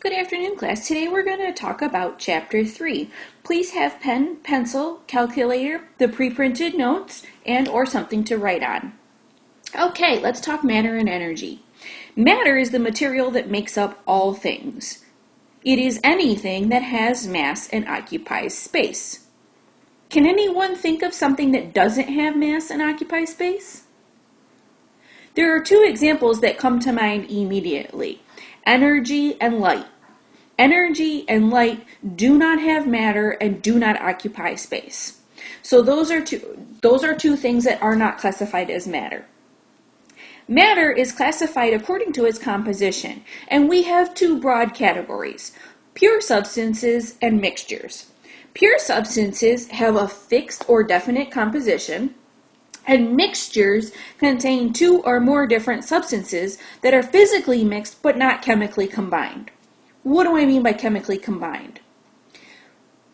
Good afternoon, class. Today we're going to talk about Chapter 3. Please have pen, pencil, calculator, the pre-printed notes, and or something to write on. Okay, let's talk matter and energy. Matter is the material that makes up all things. It is anything that has mass and occupies space. Can anyone think of something that doesn't have mass and occupies space? There are two examples that come to mind immediately: energy and light. Energy and light do not have matter and do not occupy space. So those are two things that are not classified as matter. Matter is classified according to its composition, and we have two broad categories: pure substances and mixtures. Pure substances have a fixed or definite composition, and mixtures contain two or more different substances that are physically mixed but not chemically combined. What do I mean by chemically combined?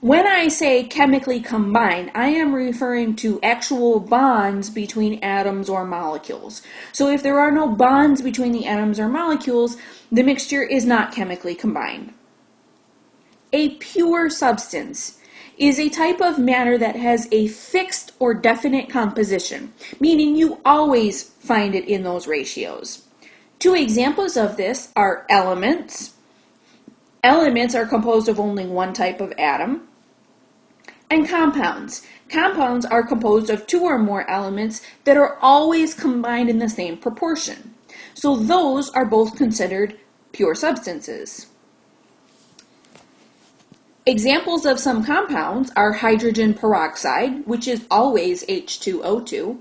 When I say chemically combined, I am referring to actual bonds between atoms or molecules. So if there are no bonds between the atoms or molecules, the mixture is not chemically combined. A pure substance is a type of matter that has a fixed or definite composition, meaning you always find it in those ratios. Two examples of this are elements. Elements are composed of only one type of atom. And compounds. Compounds are composed of two or more elements that are always combined in the same proportion. So those are both considered pure substances. Examples of some compounds are hydrogen peroxide, which is always H2O2,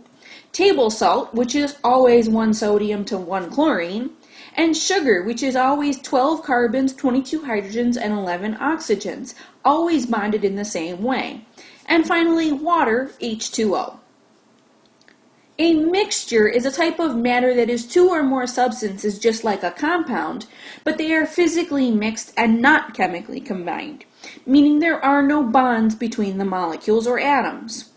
table salt, which is always 1 sodium to 1 chlorine, and sugar, which is always 12 carbons, 22 hydrogens, and 11 oxygens, always bonded in the same way. And finally, water, H2O. A mixture is a type of matter that is two or more substances just like a compound, but they are physically mixed and not chemically combined, meaning there are no bonds between the molecules or atoms.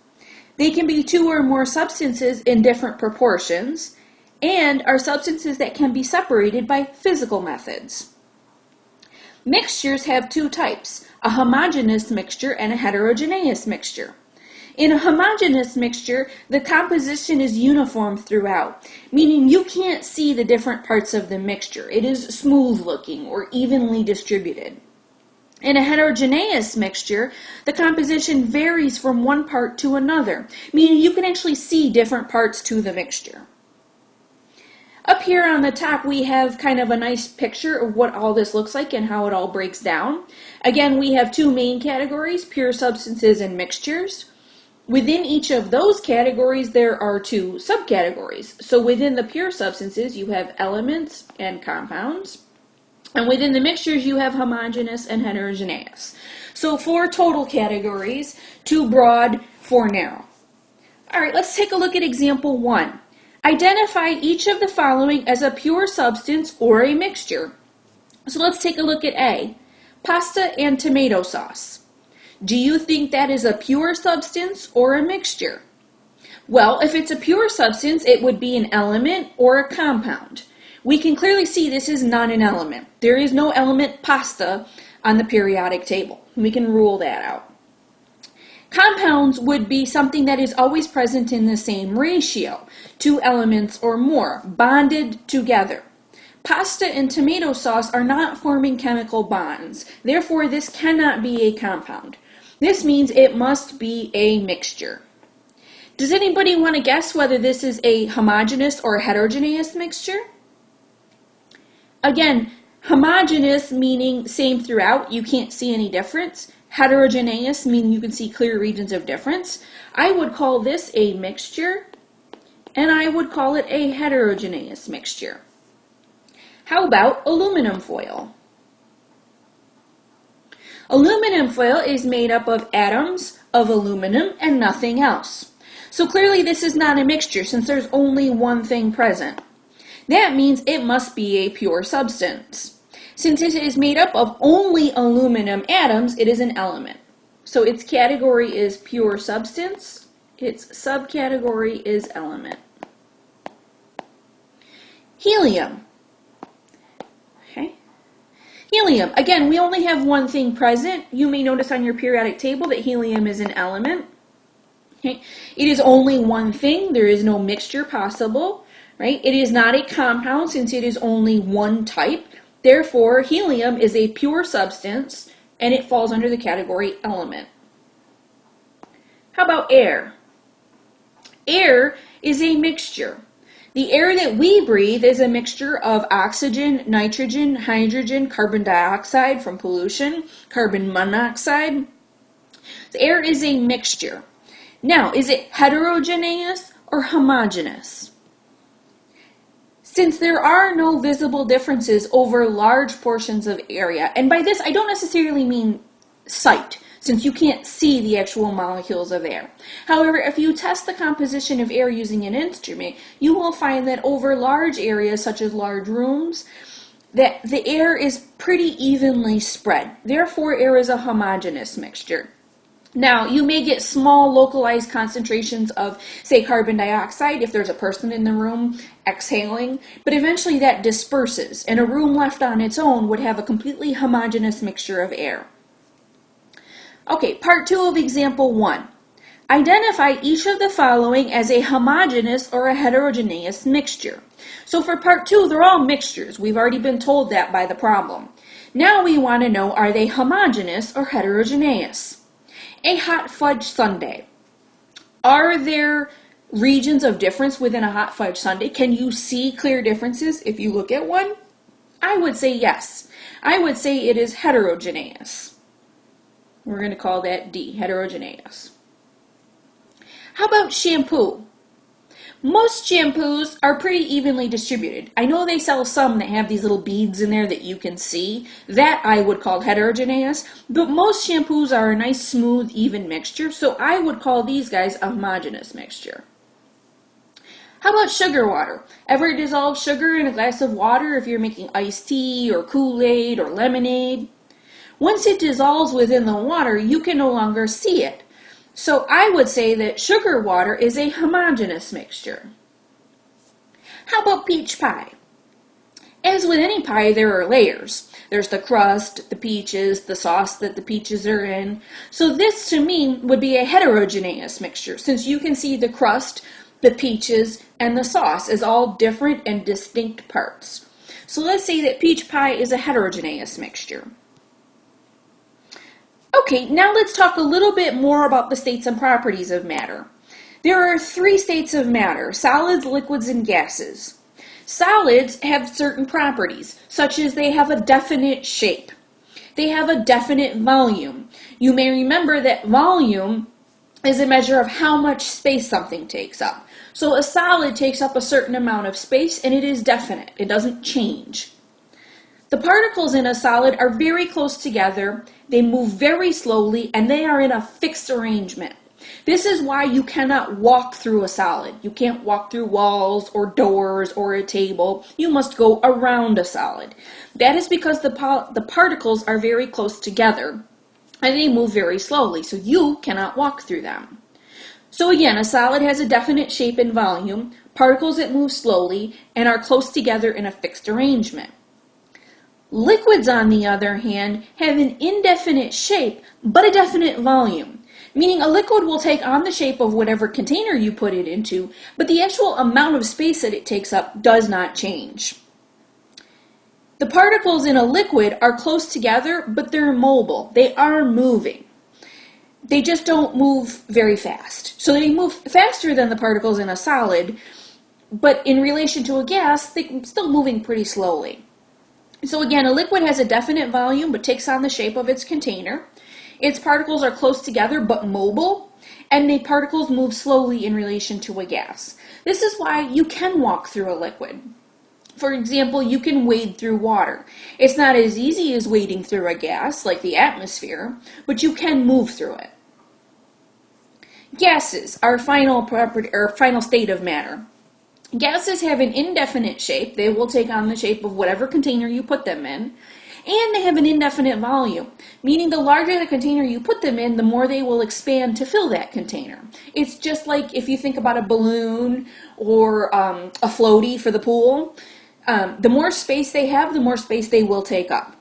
They can be two or more substances in different proportions, and are substances that can be separated by physical methods. Mixtures have two types: a homogeneous mixture and a heterogeneous mixture. In a homogeneous mixture, the composition is uniform throughout, meaning you can't see the different parts of the mixture. It is smooth looking or evenly distributed. In a heterogeneous mixture, the composition varies from one part to another, meaning you can actually see different parts to the mixture. Up here on the top, we have kind of a nice picture of what all this looks like and how it all breaks down. Again, we have two main categories: pure substances and mixtures. Within each of those categories, there are two subcategories. So within the pure substances, you have elements and compounds. And within the mixtures, you have homogeneous and heterogeneous. So 4 total categories, 2 broad, 4 narrow. All right, let's take a look at example 1. Identify each of the following as a pure substance or a mixture. So let's take a look at A, pasta and tomato sauce. Do you think that is a pure substance or a mixture? Well, if it's a pure substance, it would be an element or a compound. We can clearly see this is not an element. There is no element pasta on the periodic table. We can rule that out. Compounds would be something that is always present in the same ratio, 2 elements or more, bonded together. Pasta and tomato sauce are not forming chemical bonds. Therefore, this cannot be a compound. This means it must be a mixture. Does anybody want to guess whether this is a homogeneous or heterogeneous mixture? Again, homogeneous meaning same throughout, you can't see any difference. Heterogeneous meaning you can see clear regions of difference. I would call this a mixture, and I would call it a heterogeneous mixture. How about aluminum foil? Aluminum foil is made up of atoms of aluminum and nothing else. So clearly this is not a mixture since there's only one thing present. That means it must be a pure substance. Since it is made up of only aluminum atoms, it is an element. So its category is pure substance. Its subcategory is element. Helium. Okay. Helium. Again, we only have one thing present. You may notice on your periodic table that helium is an element. Okay. It is only one thing. There is no mixture possible. Right? It is not a compound since it is only one type. Therefore, helium is a pure substance and it falls under the category element. How about air? Air is a mixture. The air that we breathe is a mixture of oxygen, nitrogen, hydrogen, carbon dioxide from pollution, carbon monoxide. The air is a mixture. Now, is it heterogeneous or homogeneous? Since there are no visible differences over large portions of area, and by this I don't necessarily mean sight, since you can't see the actual molecules of air. However, if you test the composition of air using an instrument, you will find that over large areas, such as large rooms, that the air is pretty evenly spread. Therefore, air is a homogeneous mixture. Now, you may get small localized concentrations of, say, carbon dioxide if there's a person in the room exhaling, but eventually that disperses, and a room left on its own would have a completely homogeneous mixture of air. Okay, part 2 of example 1. Identify each of the following as a homogeneous or a heterogeneous mixture. So for part 2, they're all mixtures. We've already been told that by the problem. Now we want to know, are they homogeneous or heterogeneous? A hot fudge sundae. Are there regions of difference within a hot fudge sundae? Can you see clear differences if you look at one? I would say yes. I would say it is heterogeneous. We're going to call that D, heterogeneous. How about shampoo? Most shampoos are pretty evenly distributed. I know they sell some that have these little beads in there that you can see. That I would call heterogeneous, but most shampoos are a nice, smooth, even mixture, so I would call these guys a homogeneous mixture. How about sugar water? Ever dissolve sugar in a glass of water if you're making iced tea or Kool-Aid or lemonade? Once it dissolves within the water, you can no longer see it. So I would say that sugar water is a homogeneous mixture. How about peach pie? As with any pie, there are layers. There's the crust, the peaches, the sauce that the peaches are in. So this, to me, would be a heterogeneous mixture, since you can see the crust, the peaches, and the sauce as all different and distinct parts. So let's say that peach pie is a heterogeneous mixture. Okay, now let's talk a little bit more about the states and properties of matter. There are 3 states of matter: solids, liquids, and gases. Solids have certain properties, such as they have a definite shape. They have a definite volume. You may remember that volume is a measure of how much space something takes up. So a solid takes up a certain amount of space, and it is definite. It doesn't change. The particles in a solid are very close together, they move very slowly, and they are in a fixed arrangement. This is why you cannot walk through a solid. You can't walk through walls or doors or a table. You must go around a solid. That is because the particles are very close together, and they move very slowly, so you cannot walk through them. So again, a solid has a definite shape and volume, particles that move slowly, and are close together in a fixed arrangement. Liquids, on the other hand, have an indefinite shape, but a definite volume, meaning a liquid will take on the shape of whatever container you put it into, but the actual amount of space that it takes up does not change. The particles in a liquid are close together, but they're mobile. They are moving. They just don't move very fast. So they move faster than the particles in a solid, but in relation to a gas, they're still moving pretty slowly. So again, a liquid has a definite volume but takes on the shape of its container. Its particles are close together but mobile, and the particles move slowly in relation to a gas. This is why you can walk through a liquid. For example, you can wade through water. It's not as easy as wading through a gas, like the atmosphere, but you can move through it. Gases are final state of matter. Gases have an indefinite shape. They will take on the shape of whatever container you put them in. And they have an indefinite volume, meaning the larger the container you put them in, the more they will expand to fill that container. It's just like if you think about a balloon or a floaty for the pool. The more space they have, the more space they will take up.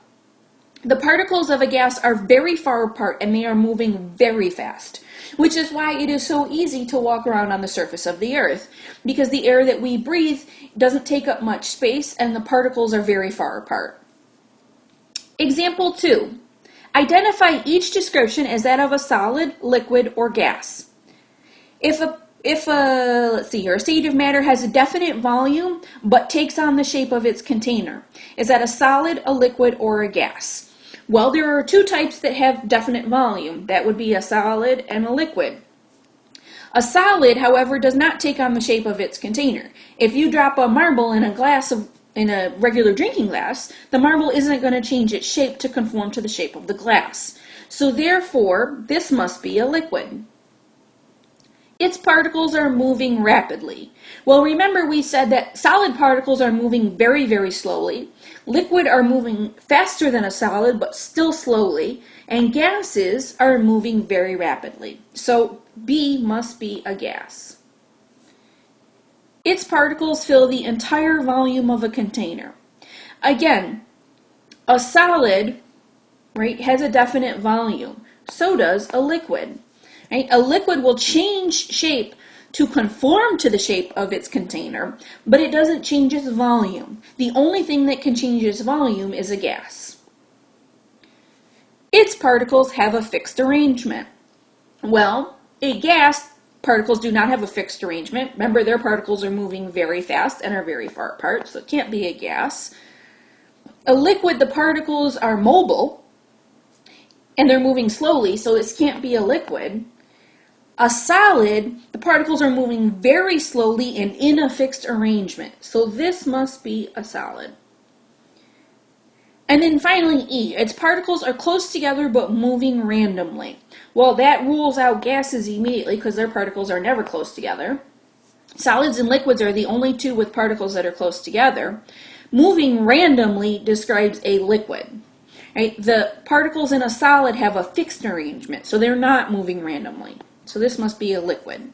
The particles of a gas are very far apart and they are moving very fast, which is why it is so easy to walk around on the surface of the Earth, because the air that we breathe doesn't take up much space and the particles are very far apart. Example 2. Identify each description as that of a solid, liquid, or gas. If a state of matter has a definite volume but takes on the shape of its container, is that a solid, a liquid, or a gas? Well, there are two types that have definite volume. That would be a solid and a liquid. A solid, however, does not take on the shape of its container. If you drop a marble in a regular drinking glass, the marble isn't going to change its shape to conform to the shape of the glass. So therefore, this must be a liquid. Its particles are moving rapidly. Well, remember we said that solid particles are moving very, very slowly. Liquid are moving faster than a solid, but still slowly. And gases are moving very rapidly. So B must be a gas. Its particles fill the entire volume of a container. Again, a solid, right, has a definite volume. So does a liquid. Right? A liquid will change shape to conform to the shape of its container, but it doesn't change its volume. The only thing that can change its volume is a gas. Its particles have a fixed arrangement. Well, a gas, particles do not have a fixed arrangement. Remember, their particles are moving very fast and are very far apart, so it can't be a gas. A liquid, the particles are mobile, and they're moving slowly, so this can't be a liquid. A solid, the particles are moving very slowly and in a fixed arrangement. So this must be a solid. And then finally E, its particles are close together but moving randomly. Well, that rules out gases immediately because their particles are never close together. Solids and liquids are the only two with particles that are close together. Moving randomly describes a liquid. Right? The particles in a solid have a fixed arrangement, so they're not moving randomly. So this must be a liquid.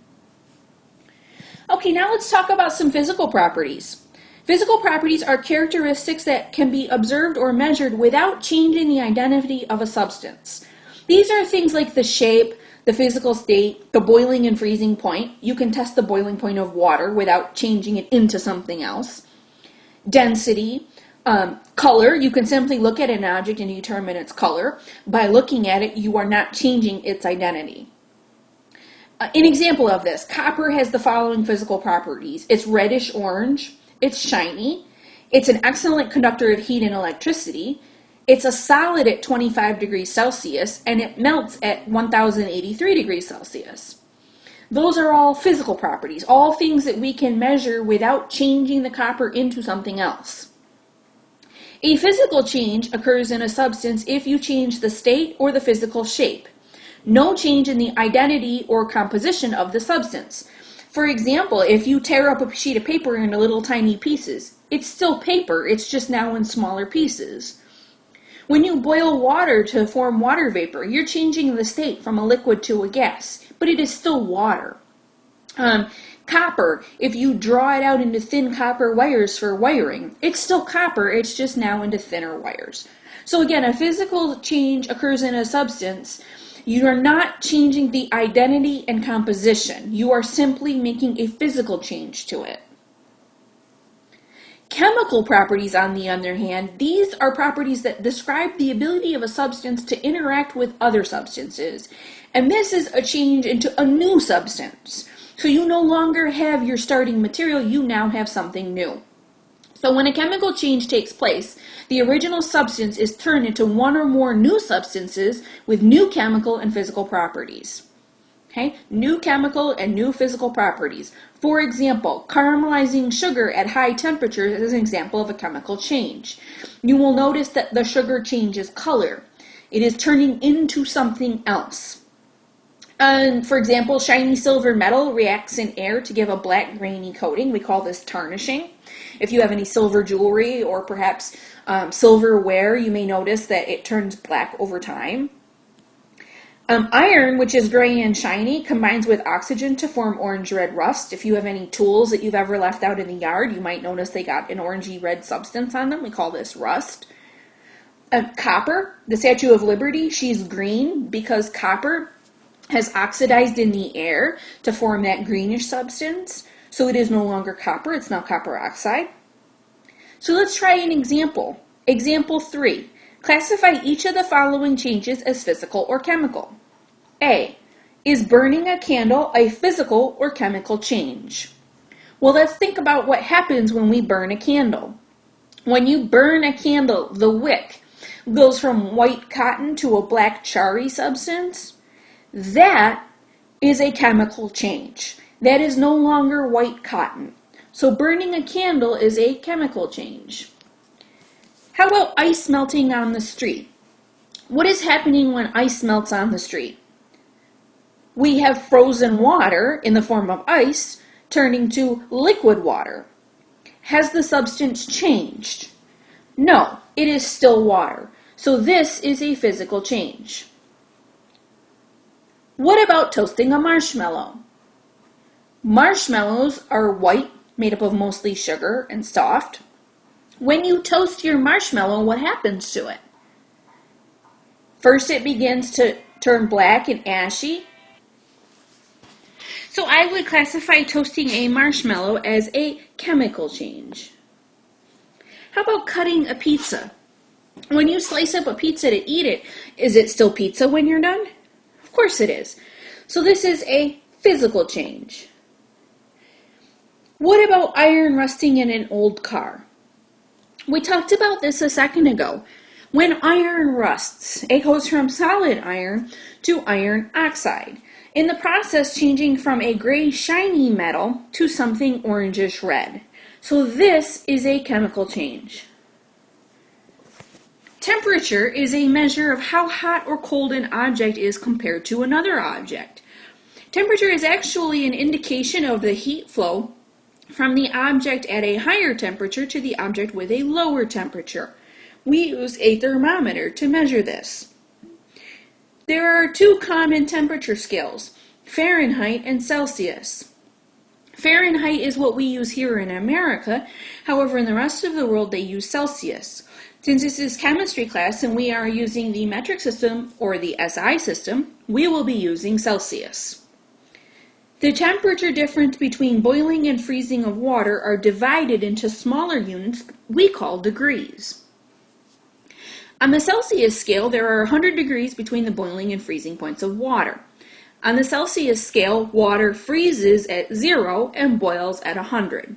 Okay, now let's talk about some physical properties. Physical properties are characteristics that can be observed or measured without changing the identity of a substance. These are things like the shape, the physical state, the boiling and freezing point. You can test the boiling point of water without changing it into something else. Density, color. You can simply look at an object and determine its color. By looking at it, you are not changing its identity. An example of this, copper has the following physical properties. It's reddish orange, it's shiny, it's an excellent conductor of heat and electricity, it's a solid at 25 degrees Celsius, and it melts at 1083 degrees Celsius. Those are all physical properties, all things that we can measure without changing the copper into something else. A physical change occurs in a substance if you change the state or the physical shape. No change in the identity or composition of the substance. For example, if you tear up a sheet of paper into little tiny pieces, it's still paper, it's just now in smaller pieces. When you boil water to form water vapor, you're changing the state from a liquid to a gas, but it is still water. Copper, if you draw it out into thin copper wires for wiring, it's still copper, it's just now into thinner wires. So again, a physical change occurs in a substance. You are not changing the identity and composition. You are simply making a physical change to it. Chemical properties, on the other hand, these are properties that describe the ability of a substance to interact with other substances. And this is a change into a new substance. So you no longer have your starting material, you now have something new. So when a chemical change takes place, the original substance is turned into one or more new substances with new chemical and physical properties. Okay? New chemical and new physical properties. For example, caramelizing sugar at high temperatures is an example of a chemical change. You will notice that the sugar changes color. It is turning into something else. And for example, shiny silver metal reacts in air to give a black grainy coating. We call this tarnishing. If you have any silver jewelry or perhaps silverware, you may notice that it turns black over time. Iron, which is gray and shiny, combines with oxygen to form orange-red rust. If you have any tools that you've ever left out in the yard, you might notice they got an orangey red substance on them. We call this rust. Copper, the Statue of Liberty, she's green because copper has oxidized in the air to form that greenish substance. So it is no longer copper, it's now copper oxide. So let's try an example. Example 3. Classify each of the following changes as physical or chemical. A. Is burning a candle a physical or chemical change? Well, let's think about what happens when we burn a candle. When you burn a candle, the wick goes from white cotton to a black charry substance. That is a chemical change. That is no longer white cotton. So burning a candle is a chemical change. How about ice melting on the street? What is happening when ice melts on the street? We have frozen water in the form of ice turning to liquid water. Has the substance changed? No, it is still water. So this is a physical change. What about toasting a marshmallow? Marshmallows are white, made up of mostly sugar and soft. When you toast your marshmallow, what happens to it? First, it begins to turn black and ashy. So I would classify toasting a marshmallow as a chemical change. How about cutting a pizza? When you slice up a pizza to eat it, is it still pizza when you're done? Of course it is. So this is a physical change. What about iron rusting in an old car? We talked about this a second ago. When iron rusts, it goes from solid iron to iron oxide, in the process changing from a gray shiny metal to something orangish red. So this is a chemical change. Temperature is a measure of how hot or cold an object is compared to another object. Temperature is actually an indication of the heat flow from the object at a higher temperature to the object with a lower temperature. We use a thermometer to measure this. There are two common temperature scales, Fahrenheit and Celsius. Fahrenheit is what we use here in America. However, in the rest of the world, they use Celsius. Since this is chemistry class and we are using the metric system or the SI system, we will be using Celsius. The temperature difference between boiling and freezing of water are divided into smaller units we call degrees. On the Celsius scale, there are 100 degrees between the boiling and freezing points of water. On the Celsius scale, water freezes at 0 and boils at 100.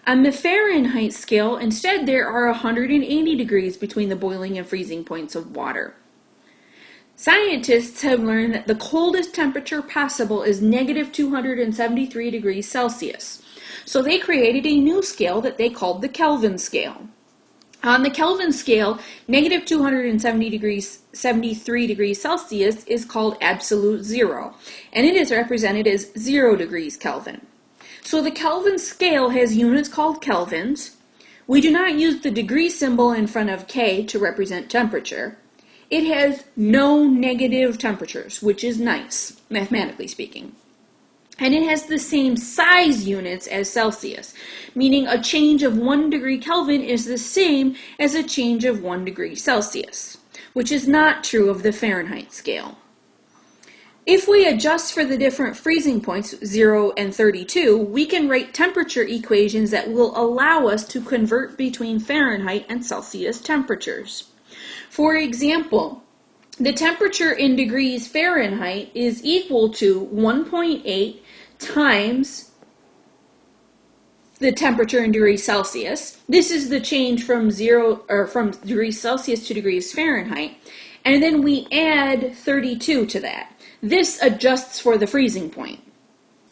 On the Fahrenheit scale, instead, there are 180 degrees between the boiling and freezing points of water. Scientists have learned that the coldest temperature possible is negative 273 degrees Celsius. So they created a new scale that they called the Kelvin Scale. On the Kelvin scale, negative 273 degrees Celsius is called absolute zero, and it is represented as 0 degrees Kelvin. So the Kelvin scale has units called kelvins. We do not use the degree symbol in front of K to represent temperature. It has no negative temperatures, which is nice, mathematically speaking. And it has the same size units as Celsius, meaning a change of 1 degree Kelvin is the same as a change of 1 degree Celsius, which is not true of the Fahrenheit scale. If we adjust for the different freezing points, 0 and 32, we can write temperature equations that will allow us to convert between Fahrenheit and Celsius temperatures. For example, the temperature in degrees Fahrenheit is equal to 1.8 times the temperature in degrees Celsius. This is the change from from degrees Celsius to degrees Fahrenheit. And then we add 32 to that. This adjusts for the freezing point.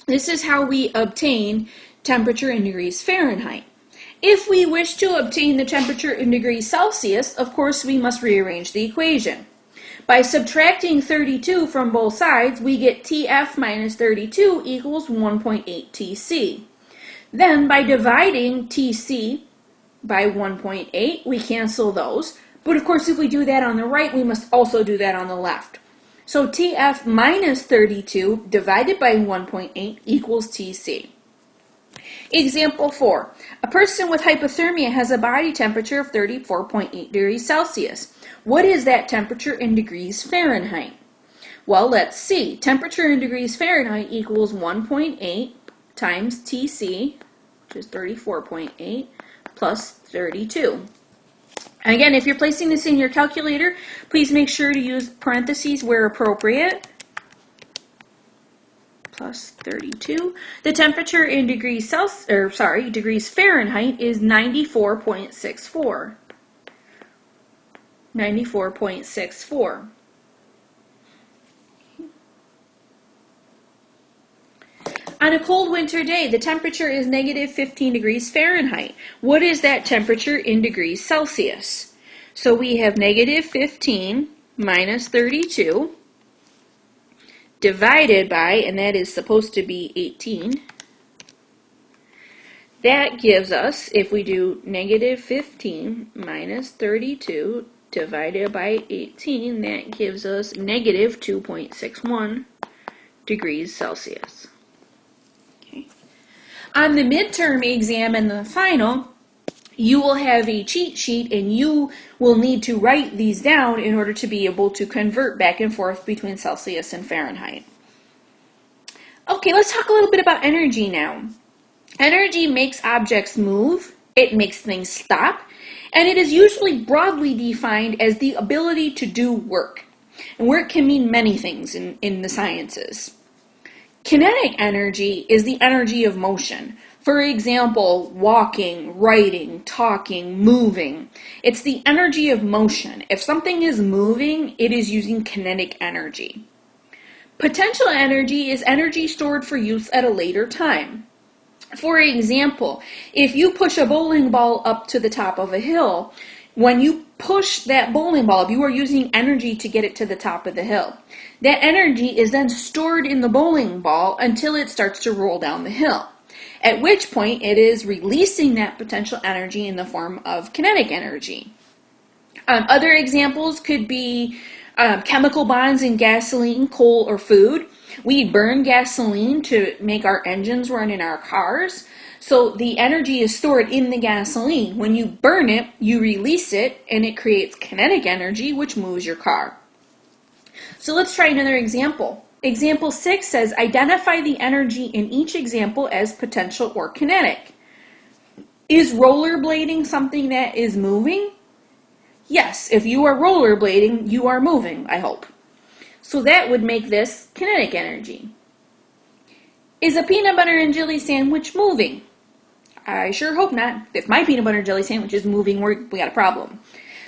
This is how we obtain temperature in degrees Fahrenheit. If we wish to obtain the temperature in degrees Celsius, of course we must rearrange the equation. By subtracting 32 from both sides, we get TF minus 32 equals 1.8 TC. Then by dividing TC by 1.8, we cancel those. But of course, if we do that on the right, we must also do that on the left. So TF minus 32 divided by 1.8 equals TC. Example 4. A person with hypothermia has a body temperature of 34.8 degrees Celsius. What is that temperature in degrees Fahrenheit? Well, let's see. Temperature in degrees Fahrenheit equals 1.8 times Tc, which is 34.8, plus 32. Again, if you're placing this in your calculator, please make sure to use parentheses where appropriate. Plus 32. The temperature in degrees degrees Fahrenheit is 94.64. 94.64. On a cold winter day, the temperature is negative 15 degrees Fahrenheit. What is that temperature in degrees Celsius? So we have negative 15 minus 32 divided by, and that is supposed to be 18. That gives us, if we do negative 15 minus 32 divided by 18, that gives us negative 2.61 degrees Celsius. Okay. On the midterm exam and the final, you will have a cheat sheet and you will need to write these down in order to be able to convert back and forth between Celsius and Fahrenheit. Okay, let's talk a little bit about energy now. Energy makes objects move, it makes things stop, and it is usually broadly defined as the ability to do work. And work can mean many things in the sciences. Kinetic energy is the energy of motion. For example, walking, writing, talking, moving. It's the energy of motion. If something is moving, it is using kinetic energy. Potential energy is energy stored for use at a later time. For example, if you push a bowling ball up to the top of a hill, when you push that bowling ball, you are using energy to get it to the top of the hill. That energy is then stored in the bowling ball until it starts to roll down the hill, at which point it is releasing that potential energy in the form of kinetic energy. Other examples could be chemical bonds in gasoline, coal, or food. We burn gasoline to make our engines run in our cars. So the energy is stored in the gasoline. When you burn it, you release it, and it creates kinetic energy, which moves your car. So let's try another example. Example 6 says, identify the energy in each example as potential or kinetic. Is rollerblading something that is moving? Yes, if you are rollerblading, you are moving, I hope. So that would make this kinetic energy. Is a peanut butter and jelly sandwich moving? I sure hope not. If my peanut butter and jelly sandwich is moving, we got a problem.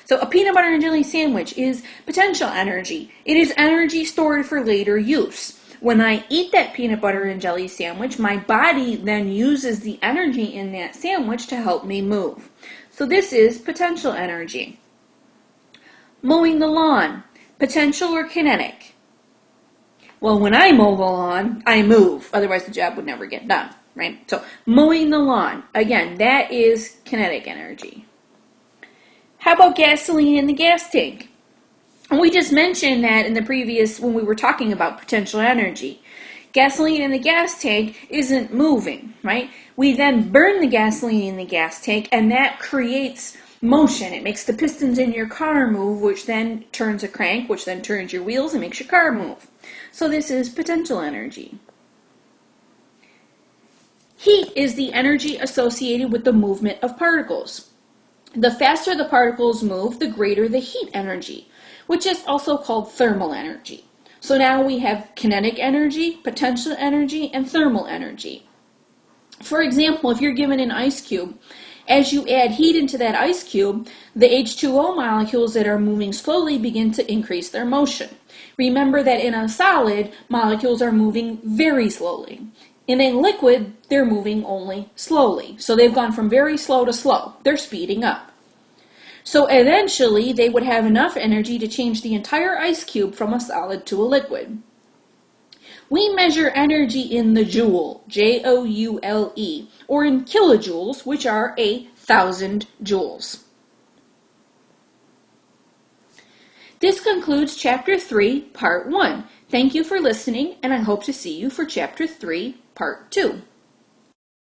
So a peanut butter and jelly sandwich is potential energy. It is energy stored for later use. When I eat that peanut butter and jelly sandwich, my body then uses the energy in that sandwich to help me move. So this is potential energy. Mowing the lawn, potential or kinetic? Well, when I mow the lawn, I move. Otherwise, the job would never get done, right? So mowing the lawn, again, that is kinetic energy. How about gasoline in the gas tank? And we just mentioned that in the previous, when we were talking about potential energy. Gasoline in the gas tank isn't moving, right? We then burn the gasoline in the gas tank, and that creates motion. It makes the pistons in your car move, which then turns a crank, which then turns your wheels and makes your car move. So this is potential energy. Heat is the energy associated with the movement of particles. The faster the particles move, the greater the heat energy, which is also called thermal energy. So now we have kinetic energy, potential energy, and thermal energy. For example, if you're given an ice cube, as you add heat into that ice cube, the H2O molecules that are moving slowly begin to increase their motion. Remember that in a solid, molecules are moving very slowly. In a liquid, they're moving only slowly. So they've gone from very slow to slow. They're speeding up. So eventually, they would have enough energy to change the entire ice cube from a solid to a liquid. We measure energy in the joule, Joule, or in kilojoules, which are 1,000 joules. This concludes Chapter 3, Part 1. Thank you for listening, and I hope to see you for Chapter 3, Part 2.